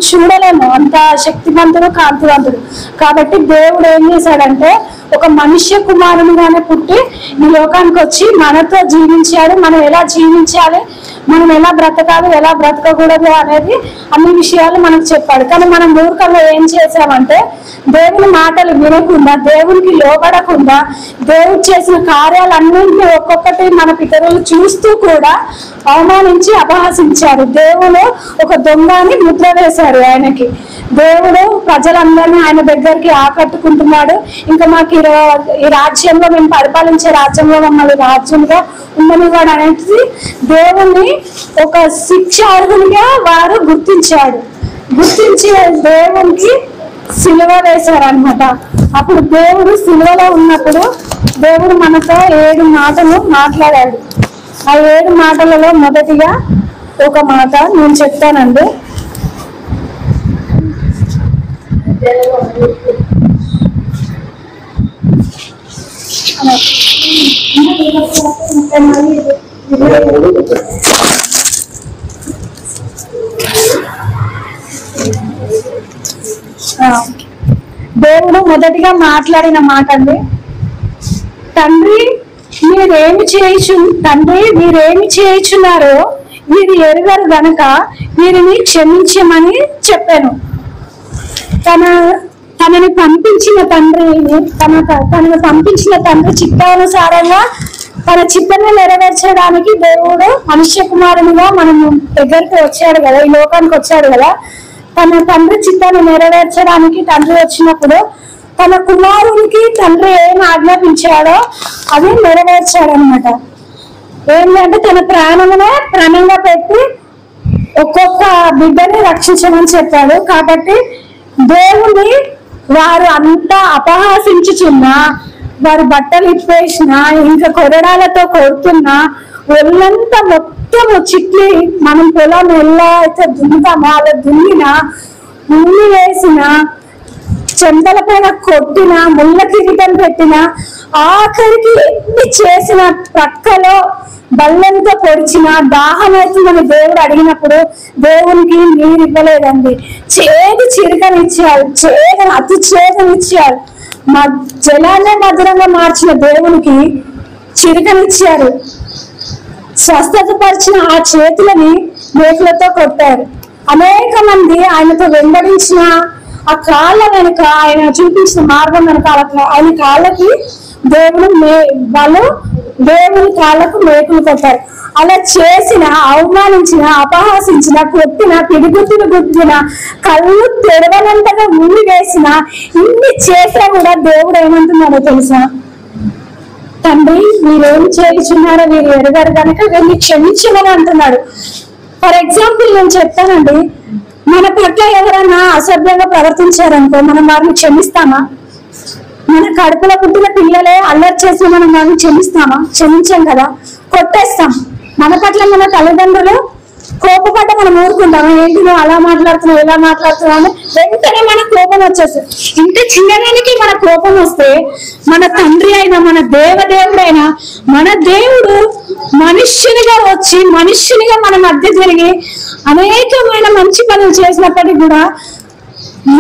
చూడలేము, అంత శక్తివంతుడు కాంతివంతుడు. కాబట్టి దేవుడు ఏం చేశాడంటే ఒక మనుష్య కుమారునిగానే పుట్టి ఈ లోకానికి వచ్చి మనతో జీవించాడు. మనం ఎలా జీవించాలి, మనం ఎలా బ్రతకాలి, ఎలా బ్రతకకూడదు అనేది అన్ని విషయాలు మనకు చెప్పాడు. కానీ మనం మూర్ఖంగా ఏం చేసామంటే దేవుని మాటలు వినకుండా, దేవునికి లోబడకుండా, దేవుడు చేసిన కార్యాలన్నింటినీ ఒక్కొక్కటి మన పితరులు చూస్తూ కూడా అవమానించి అపహాసించారు. దేవుడు ఒక దొంగని ముద్ర వేశారు ఆయనకి. దేవుడు ప్రజలందరినీ ఆయన దగ్గరికి ఆకట్టుకుంటున్నాడు. ఇంకా మాకు ఈ రాజ్యంలో మేము పరిపాలించే రాజ్యంలో మమ్మల్ని రాజ్యంగా ఉండనివాడు అనేది దేవుని ఒక శిక్ష అర్హునిగా వారు గుర్తించి దేవునికి సిలువ వేశారనమాట. అప్పుడు దేవుడు సిలువలో ఉన్నప్పుడు దేవుడు మనతో 7 మాటలు మాట్లాడాడు. ఆ 7 మాటలలో మొదటిగా ఒక మాట నేను చెప్తానండి. దేవుడు మొదటిగా మాట్లాడిన మాట అండి, తండ్రి వీరేమి చేయుచున్నారో వీరు ఎరుగరు గనక వీరిని క్షమించమని చెప్పాను. తనని పంపించిన తండ్రి చిత్తానుసారంగా తన చిత్తాన్ని నెరవేర్చడానికి దేవుడు మనుష్య కుమారునిగా మనం దగ్గరికి వచ్చాడు కదా, ఈ లోకానికి వచ్చాడు కదా. తన తండ్రి చిత్తాన్ని నెరవేర్చడానికి తండ్రి వచ్చినప్పుడు తన కుమారునికి తండ్రి ఏం ఆజ్ఞాపించాడో అది నెరవేర్చాడనమాట. ఏంటంటే తన ప్రాణమునే ప్రాణంగా పెట్టి ఒక్కొక్క బిడ్డని రక్షించమని చెప్పాడు. కాబట్టి దేవుని వారు అంతా అపహాసించుచున్నా, వారు బట్టలు ఇప్పేసినా, ఇంకా కొరడాలతో కొడుతున్నా, ఒళ్ళంతా మొత్తం చిట్లి మనం పొలం ఎలా అయితే దున్నుతామో అలా దున్నినా, ముళ్ళు వేసినా, చెంతల పైన కొట్టిన, ముళ్ళ కిరీటం పెట్టిన, ఆఖరికి ఎన్ని చేసిన, ప్రక్కలో బల్లంతో పొడిచిన, దాహం అవుతుందని దేవుడు అడిగినప్పుడు దేవునికి నీరు ఇవ్వలేదండి. చిరకనిచ్చారు, అతి చేదనిచ్చారు. జలాన్ని మధురంగా మార్చిన దేవునికి చిరకనిచ్చారు. స్వస్థత పరిచిన ఆ చేతులని మేకులతో కొట్టారు. అనేక మంది ఆయనతో వెంబడించిన ఆ కాళ్ళ వెనుక, ఆయన చూపించిన మార్గం వెనుక ఆయన కాళ్ళకి దేవుని కాళ్ళకు మేకులు కొట్టారు. అలా చేసిన, అవమానించిన, అపహాసించిన, కొట్టిన, పిడిగుద్దులు గుద్దిన, కళ్ళు తెరవనంతగా ముళ్ళు వేసిన, ఇన్ని చేసినా కూడా దేవుడు ఏమంటున్నాడో తెలుసా? తండ్రి వీరేం చేయుచున్నారో వీరు ఎరుగరు కనుక వీరిని క్షమించమని అంటున్నాడు. ఫర్ ఎగ్జాంపుల్ నేను చెప్తానండి, మన పట్ల ఎవరైనా అసభ్యంగా ప్రవర్తించారనుకో మనం వారిని క్షమిస్తామా? మన కడుపులో పుట్టిన పిల్లలే అల్లరి చేసి మనం వారిని క్షమించాం కదా, కొట్టేస్తాం. మన పట్ల మన తల్లిదండ్రులు కోపపడ్డ మనం ఊరుకుంటాం. ఏంటి నువ్వు అలా మాట్లాడుతున్నావు, ఇలా మాట్లాడుతున్నావు అని వెంటనే మన కోపం వచ్చేస్తుంది. ఇంత చిన్నదానికి మన కోపం వస్తే మన తండ్రి అయినా, మన దేవదేవుడైనా, మన దేవుడు మనుష్యునిగా వచ్చి మనుష్యునిగా మన మధ్య జరిగి అనేకమైన మంచి పనులు చేసినప్పటికీ కూడా,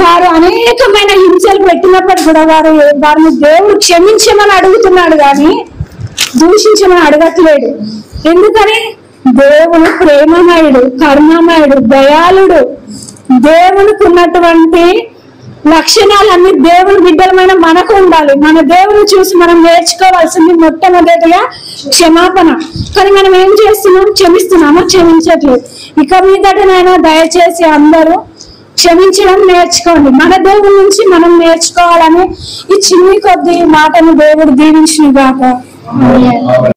వారు అనేకమైన హింసలు పెట్టినప్పటికీ కూడా వారిని దేవుడు క్షమించమని అడుగుతున్నాడు కానీ దూషించమని అడగట్లేడు. ఎందుకని? దేవుడు ప్రేమమయుడు, కరుణామయుడు, దయాళుడు. దేవునికి ఉన్నటువంటి లక్షణాలన్నీ దేవుని బిడ్డలమైన మనకు ఉండాలి. మన దేవుని చూసి మనం నేర్చుకోవాల్సింది మొట్టమొదటిగా క్షమాపణ. కానీ మనం ఏం చేస్తున్నాం? క్షమిస్తున్నామా? క్షమించట్లేదు. ఇక మీదటనైనా దయచేసి అందరూ క్షమించడం నేర్చుకోండి. మన దేవుడి నుంచి మనం నేర్చుకోవాలని ఈ చిన్ని కొద్ది మాటను దేవుడు దీవించును గాక.